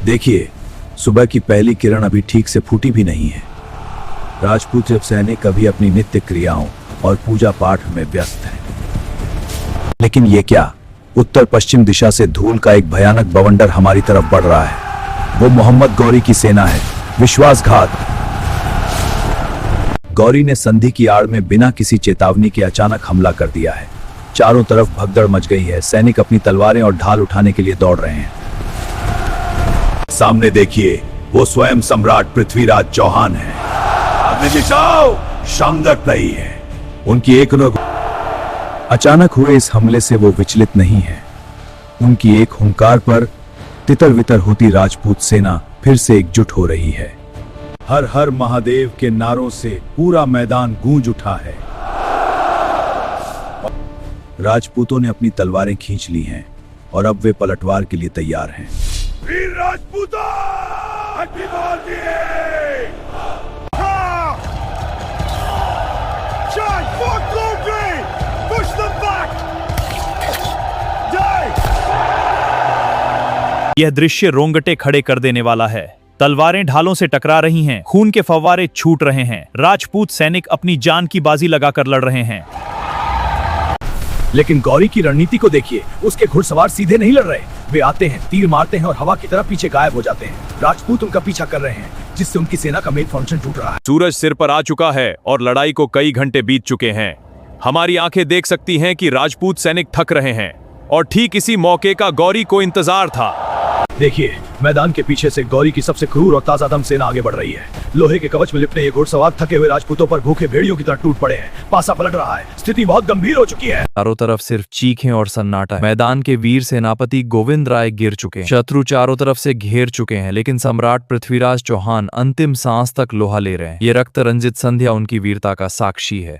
देखिए, सुबह की पहली किरण अभी ठीक से फूटी भी नहीं है। राजपूत सैनिक अभी अपनी नित्य क्रियाओं और पूजा पाठ में व्यस्त हैं। लेकिन ये क्या, उत्तर पश्चिम दिशा से धूल का एक भयानक बवंडर हमारी तरफ बढ़ रहा है। वो मोहम्मद गौरी की सेना है। विश्वासघात। गौरी ने संधि की आड़ में बिना किसी चेतावनी के अचानक हमला कर दिया है। चारों तरफ भगदड़ मच गई है। सैनिक अपनी तलवारें और ढाल उठाने के लिए दौड़ रहे हैं। सामने देखिए, वो स्वयं सम्राट पृथ्वीराज चौहान है। शानदार नहीं है उनकी एक। अचानक हुए इस हमले से वो विचलित नहीं है। उनकी एक हुंकार पर तितर वितर होती राजपूत सेना फिर से एकजुट हो रही है। हर हर महादेव के नारों से पूरा मैदान गूंज उठा है। राजपूतों ने अपनी तलवारें खींच ली हैं और अब वे पलटवार के लिए तैयार हैं। वीर राजपूतों, यह दृश्य रोंगटे खड़े कर देने वाला है। तलवारें ढालों से टकरा रही हैं, खून के फव्वारे छूट रहे हैं। राजपूत सैनिक अपनी जान की बाजी लगाकर लड़ रहे हैं। लेकिन गौरी की रणनीति को देखिए, उसके घुड़सवार सीधे नहीं लड़ रहे। वे आते हैं, तीर मारते हैं और हवा की तरह पीछे गायब हो जाते हैं। राजपूत उनका पीछा कर रहे हैं, जिससे उनकी सेना का मेन फॉर्मेशन टूट रहा है। सूरज सिर पर आ चुका है और लड़ाई को कई घंटे बीत चुके हैं। हमारी आंखें देख सकती हैं कि राजपूत सैनिक थक रहे हैं और ठीक इसी मौके का गौरी को इंतजार था। देखिए, मैदान के पीछे से गौरी की सबसे क्रूर और ताजादम सेना आगे बढ़ रही है। लोहे के कवच में लिपटे ये घुड़सवार थके हुए राजपूतों पर भूखे भेड़ियों की तरह टूट पड़े हैं। पासा पलट रहा है। स्थिति बहुत गंभीर हो चुकी है। चारों तरफ सिर्फ चीखें और सन्नाटा है। मैदान के वीर सेनापति गोविंद राय गिर चुके हैं। शत्रु चारों तरफ से घेर चुके हैं, लेकिन सम्राट पृथ्वीराज चौहान अंतिम सांस तक लोहा ले रहे हैं। ये रक्त रंजित संध्या उनकी वीरता का साक्षी है।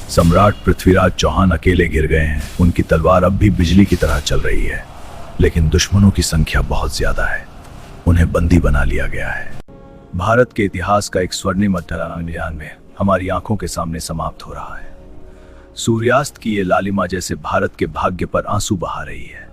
सम्राट पृथ्वीराज चौहान अकेले गिर गए हैं। उनकी तलवार अब भी बिजली की तरह चल रही है, लेकिन दुश्मनों की संख्या बहुत ज्यादा है। उन्हें बंदी बना लिया गया है। भारत के इतिहास का एक स्वर्णिम अध्याय में हमारी आंखों के सामने समाप्त हो रहा है। सूर्यास्त की ये लालिमा जैसे भारत के भाग्य पर आंसू बहा रही है।